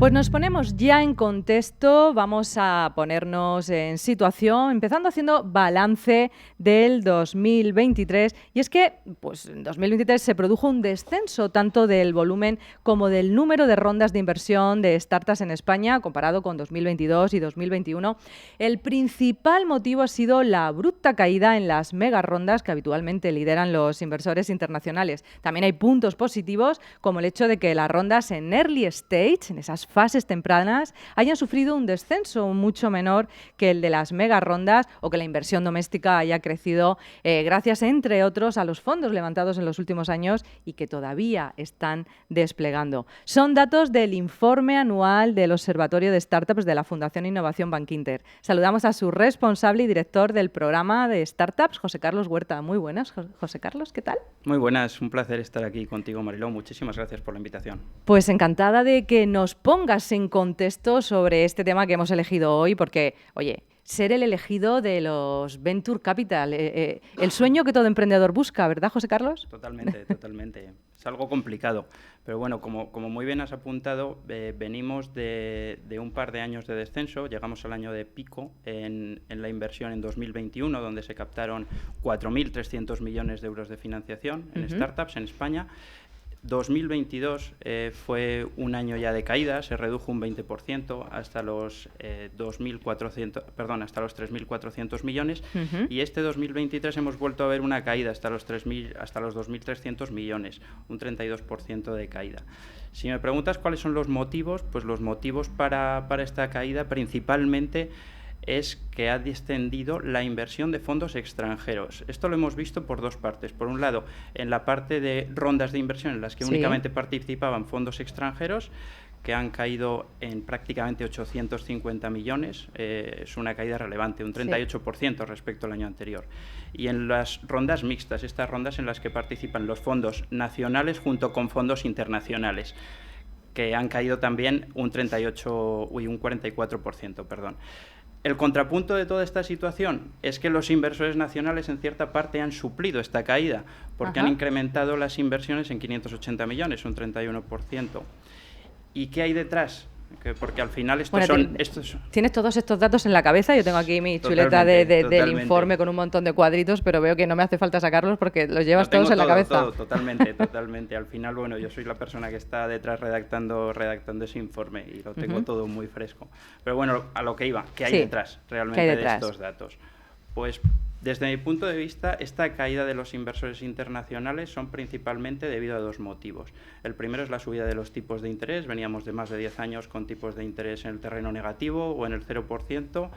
Pues nos ponemos ya en contexto, vamos a ponernos en situación, empezando haciendo balance del 2023. Y es que pues, en 2023 se produjo un descenso tanto del volumen como del número de rondas de inversión de startups en España, comparado con 2022 y 2021. El principal motivo ha sido la abrupta caída en las mega rondas que habitualmente lideran los inversores internacionales. También hay puntos positivos, como el hecho de que las rondas en early stage, en esas fases tempranas, hayan sufrido un descenso mucho menor que el de las mega rondas, o que la inversión doméstica haya crecido gracias, entre otros, a los fondos levantados en los últimos años y que todavía están desplegando. Son datos del informe anual del Observatorio de Startups de la Fundación Innovación Bankinter. Saludamos a su responsable y director del programa de Startups, José Carlos Huerta. Muy buenas, José Carlos, ¿qué tal? Muy buenas, un placer estar aquí contigo, Mariló. Muchísimas gracias por la invitación. Pues encantada de que nos pongas en contexto sobre este tema que hemos elegido hoy, porque, oye, ser el elegido de los Venture Capital, el sueño que todo emprendedor busca, ¿verdad, José Carlos? Totalmente, totalmente. Es algo complicado, pero bueno, como muy bien has apuntado, venimos de un par de años de descenso. Llegamos al año de pico en la inversión en 2021, donde se captaron 4.300 millones de euros de financiación en startups en España. 2022 fue un año ya de caída, se redujo un 20% hasta los 3.400 millones, y este 2023 hemos vuelto a ver una caída hasta los 2.300 millones, un 32% de caída. Si me preguntas cuáles son los motivos, pues los motivos para esta caída principalmente es que ha descendido la inversión de fondos extranjeros. Esto lo hemos visto por dos partes. Por un lado, en la parte de rondas de inversión en las que únicamente participaban fondos extranjeros, que han caído en prácticamente 850 millones, es una caída relevante, un 38% respecto al año anterior. Y en las rondas mixtas, estas rondas en las que participan los fondos nacionales junto con fondos internacionales, que han caído también un 44%, perdón. El contrapunto de toda esta situación es que los inversores nacionales en cierta parte han suplido esta caída, porque han incrementado las inversiones en 580 millones, un 31%. ¿Y qué hay detrás? Porque al final Tienes todos estos datos en la cabeza. Yo tengo aquí mi chuleta del informe con un montón de cuadritos, pero veo que no me hace falta sacarlos porque los llevas todos en la cabeza. Totalmente. Al final, bueno, yo soy la persona que está detrás redactando ese informe y lo tengo todo muy fresco. Pero bueno, a lo que iba, ¿qué hay detrás realmente de estos datos? Pues desde mi punto de vista, esta caída de los inversores internacionales son principalmente debido a dos motivos. El primero es la subida de los tipos de interés. Veníamos de más de 10 años con tipos de interés en el terreno negativo o en el 0%,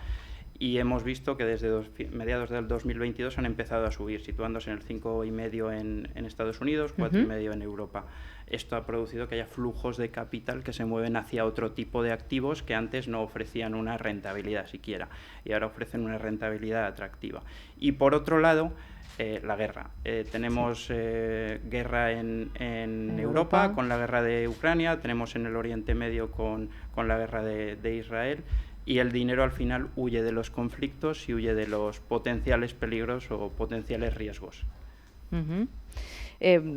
y hemos visto que desde mediados del 2022 han empezado a subir, situándose en el 5,5% en Estados Unidos, 4,5% en Europa. Esto ha producido que haya flujos de capital que se mueven hacia otro tipo de activos que antes no ofrecían una rentabilidad siquiera, y ahora ofrecen una rentabilidad atractiva. Y por otro lado, la guerra. Tenemos guerra en Europa con la guerra de Ucrania, tenemos en el Oriente Medio con la guerra de Israel, y el dinero al final huye de los conflictos y huye de los potenciales peligros o potenciales riesgos.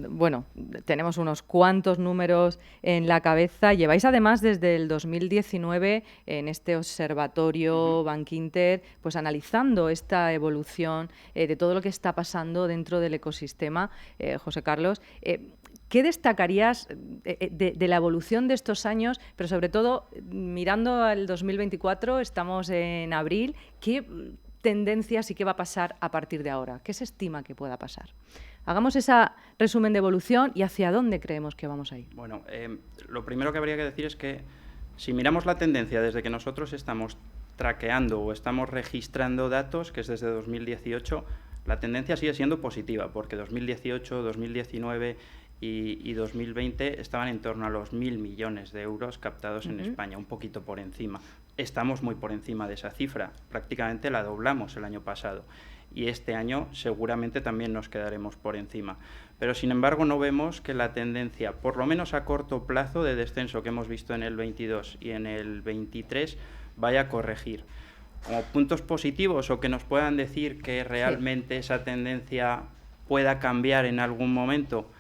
Bueno, tenemos unos cuantos números en la cabeza. Lleváis además desde el 2019 en este observatorio Bankinter, pues analizando esta evolución de todo lo que está pasando dentro del ecosistema. José Carlos, ¿qué destacarías de la evolución de estos años? Pero sobre todo, mirando al 2024, estamos en abril, ¿qué tendencias y qué va a pasar a partir de ahora? ¿Qué se estima que pueda pasar? Hagamos ese resumen de evolución y hacia dónde creemos que vamos a ir. Bueno, lo primero que habría que decir es que si miramos la tendencia desde que nosotros estamos traqueando o estamos registrando datos, que es desde 2018, la tendencia sigue siendo positiva, porque 2018, 2019 y 2020 estaban en torno a los 1.000 millones de euros captados en España, un poquito por encima. Estamos muy por encima de esa cifra, prácticamente la doblamos el año pasado. Y este año seguramente también nos quedaremos por encima. Pero sin embargo no vemos que la tendencia, por lo menos a corto plazo, de descenso que hemos visto en el 22 y en el 23 vaya a corregir. Como puntos positivos o que nos puedan decir que realmente esa tendencia pueda cambiar en algún momento,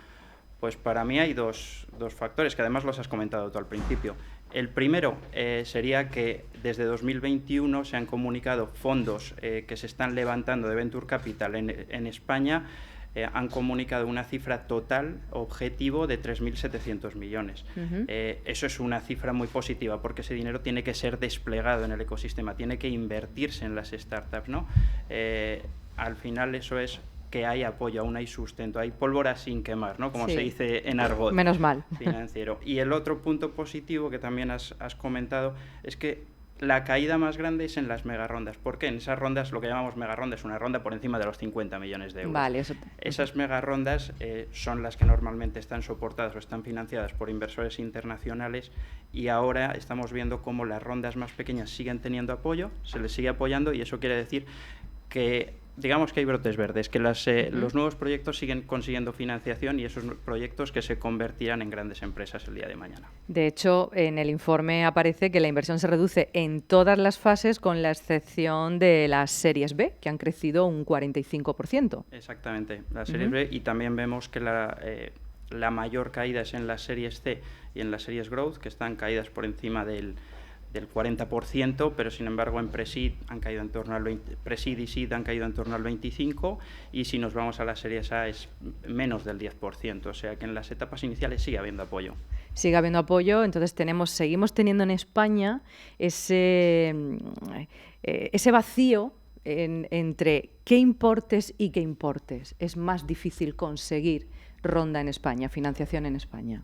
pues para mí hay dos factores, que además los has comentado tú al principio. El primero sería que desde 2021 se han comunicado fondos que se están levantando de Venture Capital en España, han comunicado una cifra total objetivo de 3.700 millones. Eso es una cifra muy positiva porque ese dinero tiene que ser desplegado en el ecosistema, tiene que invertirse en las startups, ¿no? Al final eso es que hay apoyo, aún hay sustento, hay pólvora sin quemar, ¿no? Como se dice en argot. Menos mal. Financiero. Y el otro punto positivo que también has comentado es que la caída más grande es en las megarondas. ¿Por qué? En esas rondas, lo que llamamos megaronda, es una ronda por encima de los 50 millones de euros. Vale, Esas megarondas son las que normalmente están soportadas o están financiadas por inversores internacionales, y ahora estamos viendo cómo las rondas más pequeñas siguen teniendo apoyo, se les sigue apoyando, y eso quiere decir que digamos que hay brotes verdes, que los nuevos proyectos siguen consiguiendo financiación, y esos proyectos que se convertirán en grandes empresas el día de mañana. De hecho, en el informe aparece que la inversión se reduce en todas las fases, con la excepción de las series B, que han crecido un 45%. Exactamente, las series B, y también vemos que la mayor caída es en las series C y en las series Growth, que están caídas por encima del 40%, pero sin embargo en Pre-Seed han caído en torno al 20%, Pre-Seed y Seed han caído en torno al 25%, y si nos vamos a las series A es menos del 10%, o sea que en las etapas iniciales sigue habiendo apoyo. Sigue habiendo apoyo, entonces seguimos teniendo en España ese vacío entre qué importes y qué importes. Es más difícil conseguir ronda en España, financiación en España.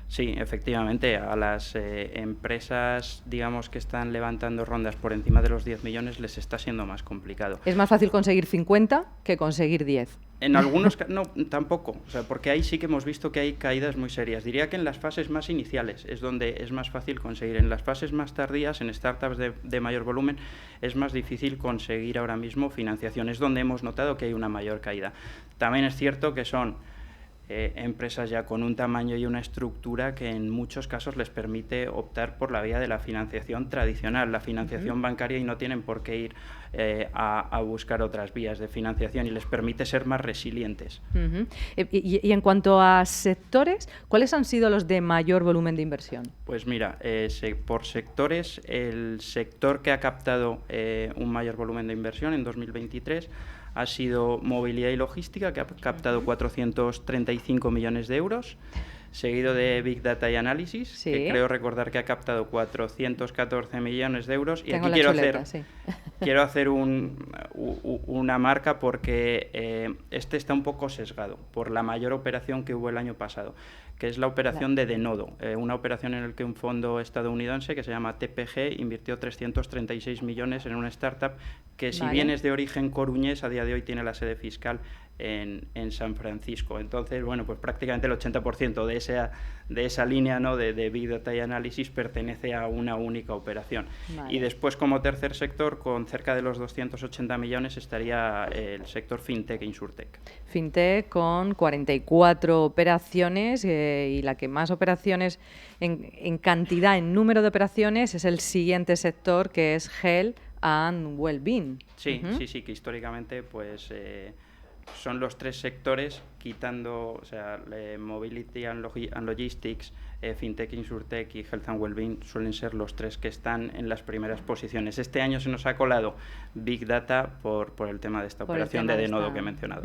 Sí, efectivamente, a las empresas, digamos, que están levantando rondas por encima de los 10 millones les está siendo más complicado. ¿Es más fácil conseguir 50 que conseguir 10? En algunos casos, no, tampoco, o sea, porque ahí sí que hemos visto que hay caídas muy serias. Diría que en las fases más iniciales es donde es más fácil conseguir. En las fases más tardías, en startups de mayor volumen, es más difícil conseguir ahora mismo financiación. Es donde hemos notado que hay una mayor caída. También es cierto que son empresas ya con un tamaño y una estructura que en muchos casos les permite optar por la vía de la financiación tradicional, la financiación bancaria, y no tienen por qué ir a buscar otras vías de financiación, y les permite ser más resilientes. Y en cuanto a sectores, ¿cuáles han sido los de mayor volumen de inversión? Pues mira, por sectores, el sector que ha captado un mayor volumen de inversión en 2023 ha sido movilidad y logística, que ha captado 435 millones de euros, seguido de Big Data y Análisis, que creo recordar que ha captado 414 millones de euros. Y Tengo aquí quiero chuleta, hacer una marca, porque este está un poco sesgado por la mayor operación que hubo el año pasado, que es la operación de Denodo, una operación en la que un fondo estadounidense que se llama TPG invirtió 336 millones en una startup que, si bien es de origen coruñés, a día de hoy tiene la sede fiscal en San Francisco. Entonces, bueno, pues prácticamente el 80% de esa línea, ¿no?, de Big Data y Análisis pertenece a una única operación. Y después, como tercer sector, con cerca de los 280 millones, estaría el sector FinTech e Insurtech. FinTech con 44 operaciones, y la que más operaciones en cantidad, en número de operaciones, es el siguiente sector, que es Health and Wellbeing. Sí, sí, que históricamente pues son los tres sectores, quitando, o sea, Mobility and Logistics, FinTech, Insurtech y Health and Wellbeing suelen ser los tres que están en las primeras posiciones. Este año se nos ha colado Big Data por el tema de esta operación de Denodo que he mencionado.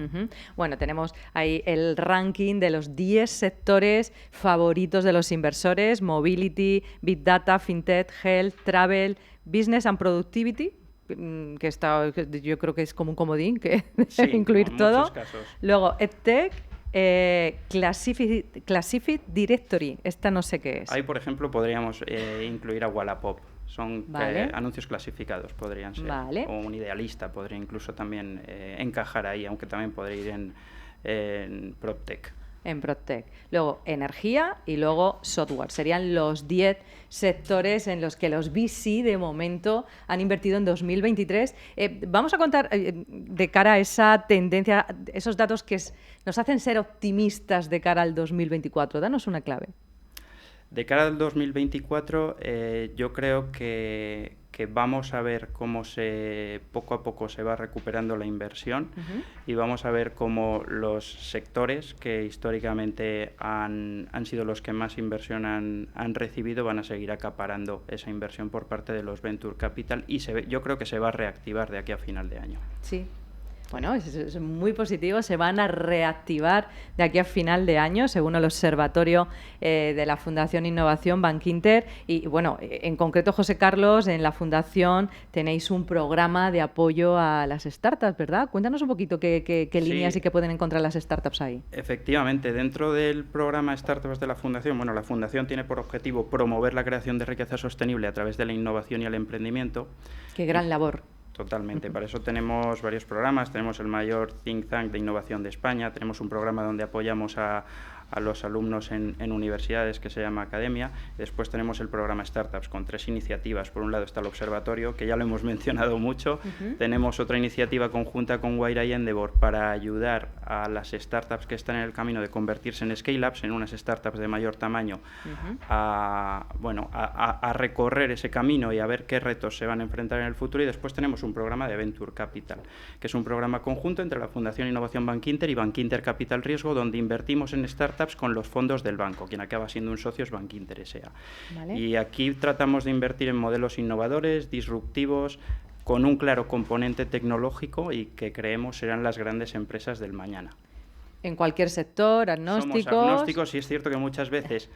Bueno, tenemos ahí el ranking de los 10 sectores favoritos de los inversores: Mobility, Big Data, FinTech, Health, Travel, Business and Productivity, que yo creo que es como un comodín, que debe incluir todo. Luego, EdTech, Classified Directory, esta no sé qué es. Ahí, por ejemplo, podríamos incluir a Wallapop. Son anuncios clasificados, podrían ser. O un Idealista podría incluso también encajar ahí, aunque también podría ir en PropTech. En PropTech. Luego energía y luego software. Serían los 10 sectores en los que los VC de momento han invertido en 2023. Vamos a contar de cara a esa tendencia, esos datos que nos hacen ser optimistas de cara al 2024. Danos una clave. De cara al 2024, yo creo que que vamos a ver cómo poco a poco se va recuperando la inversión y vamos a ver cómo los sectores que históricamente han sido los que más inversión han recibido van a seguir acaparando esa inversión por parte de los Venture Capital y yo creo que se va a reactivar de aquí a final de año. Sí. Bueno, es muy positivo, se van a reactivar de aquí a final de año, según el observatorio de la Fundación Innovación Bankinter. Y bueno, en concreto, José Carlos, en la Fundación tenéis un programa de apoyo a las startups, ¿verdad? Cuéntanos un poquito qué líneas y qué pueden encontrar las startups ahí. Efectivamente, dentro del programa Startups de la Fundación, bueno, la Fundación tiene por objetivo promover la creación de riqueza sostenible a través de la innovación y el emprendimiento. ¡Qué gran labor! Totalmente. Para eso tenemos varios programas. Tenemos el mayor think tank de innovación de España. Tenemos un programa donde apoyamos a los alumnos en universidades que se llama Academia. Después tenemos el programa Startups con 3 iniciativas. Por un lado está el observatorio, que ya lo hemos mencionado mucho. Tenemos otra iniciativa conjunta con Wayra y Endeavor para ayudar a las startups que están en el camino de convertirse en scale-ups, en unas startups de mayor tamaño, a recorrer ese camino y a ver qué retos se van a enfrentar en el futuro. Y después tenemos un programa de Venture Capital, que es un programa conjunto entre la Fundación Innovación Bankinter y Bankinter Capital Riesgo, donde invertimos en startups con los fondos del banco. Quien acaba siendo un socio es Bankinter S.A. ¿Vale? Y aquí tratamos de invertir en modelos innovadores, disruptivos, con un claro componente tecnológico y que creemos serán las grandes empresas del mañana. En cualquier sector, agnósticos. Somos agnósticos y es cierto que muchas veces,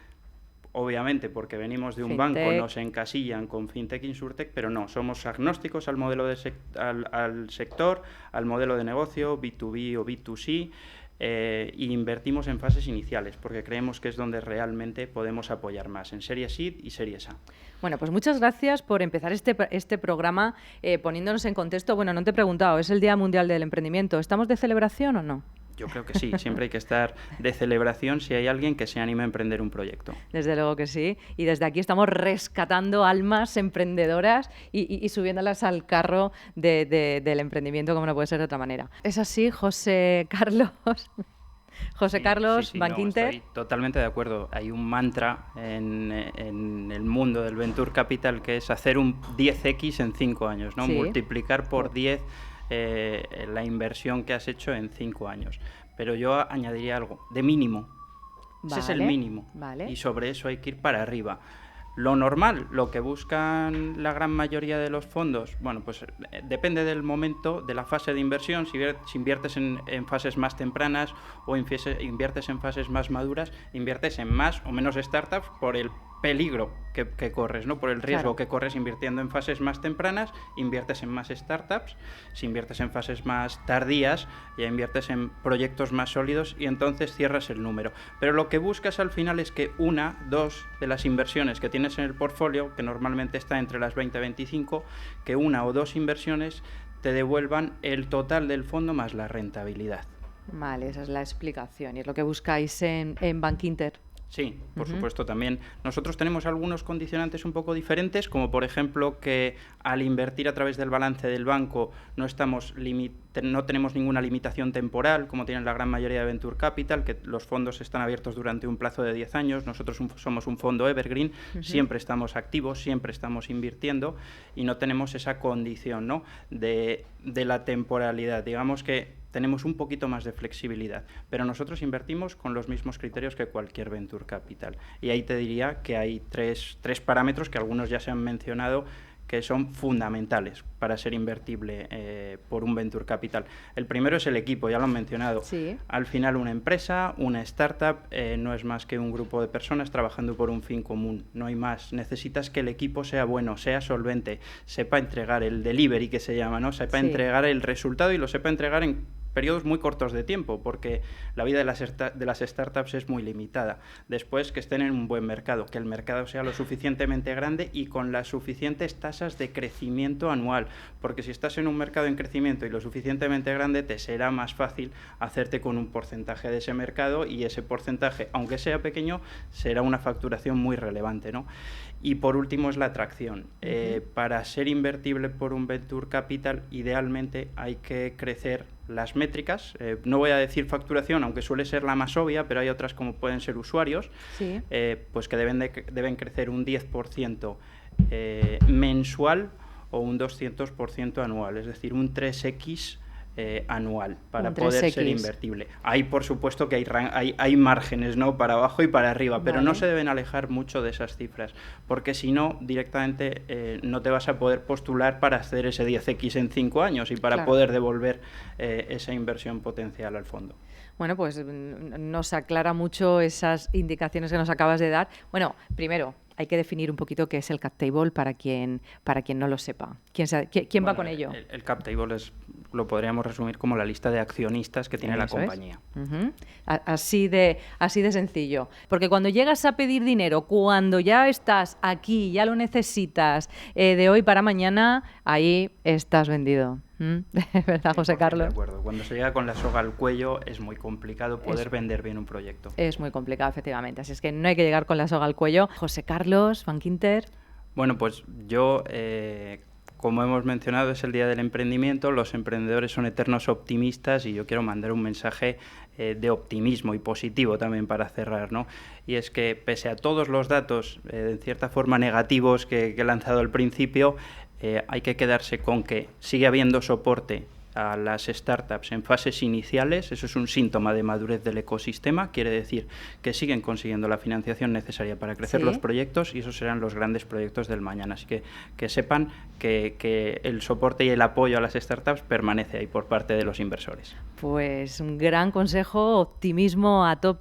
obviamente porque venimos de un banco, nos encasillan con FinTech, Insurtech, pero no, somos agnósticos al modelo al sector, al modelo de negocio, B2B o B2C, y invertimos en fases iniciales, porque creemos que es donde realmente podemos apoyar más, en Series Seed y Series A. Bueno, pues muchas gracias por empezar este programa poniéndonos en contexto. Bueno, no te he preguntado, ¿es el Día Mundial del Emprendimiento? ¿Estamos de celebración o no? Yo creo que sí, siempre hay que estar de celebración si hay alguien que se anime a emprender un proyecto. Desde luego que sí, y desde aquí estamos rescatando almas emprendedoras y subiéndolas al carro del emprendimiento, como no puede ser de otra manera. ¿Es así, José Carlos? José Carlos, Bankinter. No, estoy totalmente de acuerdo. Hay un mantra en el mundo del Venture Capital que es hacer un 10x en 5 años, ¿no? Multiplicar por 10 la inversión que has hecho en 5 años. Pero yo añadiría algo, de mínimo. Ese es el mínimo. Y sobre eso hay que ir para arriba. Lo normal, lo que buscan la gran mayoría de los fondos, bueno, pues depende del momento, de la fase de inversión, si inviertes en fases más tempranas o inviertes en fases más maduras, inviertes en más o menos startups por el peligro que corres, ¿no? Por el riesgo que corres invirtiendo en fases más tempranas, inviertes en más startups. Si inviertes en fases más tardías, ya inviertes en proyectos más sólidos y entonces cierras el número. Pero lo que buscas al final es que 1, 2 de las inversiones que tienes en el portfolio, que normalmente está entre las 20 y 25, que 1 o 2 inversiones te devuelvan el total del fondo más la rentabilidad. Vale, esa es la explicación y es lo que buscáis en Bankinter. Sí, por supuesto también. Nosotros tenemos algunos condicionantes un poco diferentes, como por ejemplo que al invertir a través del balance del banco no tenemos ninguna limitación temporal, como tienen la gran mayoría de Venture Capital, que los fondos están abiertos durante un plazo de 10 años. Nosotros somos un fondo evergreen, siempre estamos activos, siempre estamos invirtiendo y no tenemos esa condición, ¿no? de la temporalidad. Digamos que tenemos un poquito más de flexibilidad, pero nosotros invertimos con los mismos criterios que cualquier Venture Capital. Y ahí te diría que hay tres parámetros que algunos ya se han mencionado que son fundamentales para ser invertible por un Venture Capital. El primero es el equipo, ya lo han mencionado. Sí. Al final una empresa, una startup, no es más que un grupo de personas trabajando por un fin común, no hay más. Necesitas que el equipo sea bueno, sea solvente, sepa entregar el delivery que se llama, ¿no? Sepa entregar el resultado y lo sepa entregar en periodos muy cortos de tiempo, porque la vida de las startups es muy limitada. Después, que estén en un buen mercado, que el mercado sea lo suficientemente grande y con las suficientes tasas de crecimiento anual, porque si estás en un mercado en crecimiento y lo suficientemente grande, te será más fácil hacerte con un porcentaje de ese mercado y ese porcentaje, aunque sea pequeño, será una facturación muy relevante, ¿no? Y por último es la atracción. Para ser invertible por un Venture Capital, idealmente hay que crecer las métricas. No voy a decir facturación, aunque suele ser la más obvia, pero hay otras como pueden ser usuarios, pues que deben crecer un 10% mensual o un 200% anual, es decir, un 3x anual para poder ser invertible. Ahí, por supuesto, que hay márgenes, ¿no?, para abajo y para arriba, pero no se deben alejar mucho de esas cifras, porque si no, directamente no te vas a poder postular para hacer ese 10x en 5 años y para poder devolver esa inversión potencial al fondo. Bueno, pues nos aclara mucho esas indicaciones que nos acabas de dar. Bueno, primero, hay que definir un poquito qué es el cap table para quien no lo sepa. ¿Quién va con ello? El cap table lo podríamos resumir como la lista de accionistas que tiene la compañía. Así de sencillo. Porque cuando llegas a pedir dinero, cuando ya estás aquí, ya lo necesitas, de hoy para mañana, ahí estás vendido. ¿Verdad, José Carlos? De acuerdo. Cuando se llega con la soga al cuello es muy complicado poder vender bien un proyecto. Es muy complicado, efectivamente. Así es que no hay que llegar con la soga al cuello. José Carlos, Bankinter. Bueno, pues yo, como hemos mencionado, es el Día del Emprendimiento. Los emprendedores son eternos optimistas y yo quiero mandar un mensaje de optimismo y positivo también para cerrar, ¿no? Y es que pese a todos los datos, en cierta forma negativos que he lanzado al principio, hay que quedarse con que sigue habiendo soporte a las startups en fases iniciales. Eso es un síntoma de madurez del ecosistema, quiere decir que siguen consiguiendo la financiación necesaria para crecer los proyectos y esos serán los grandes proyectos del mañana. Así que sepan que el soporte y el apoyo a las startups permanece ahí por parte de los inversores. Pues un gran consejo, optimismo a tope.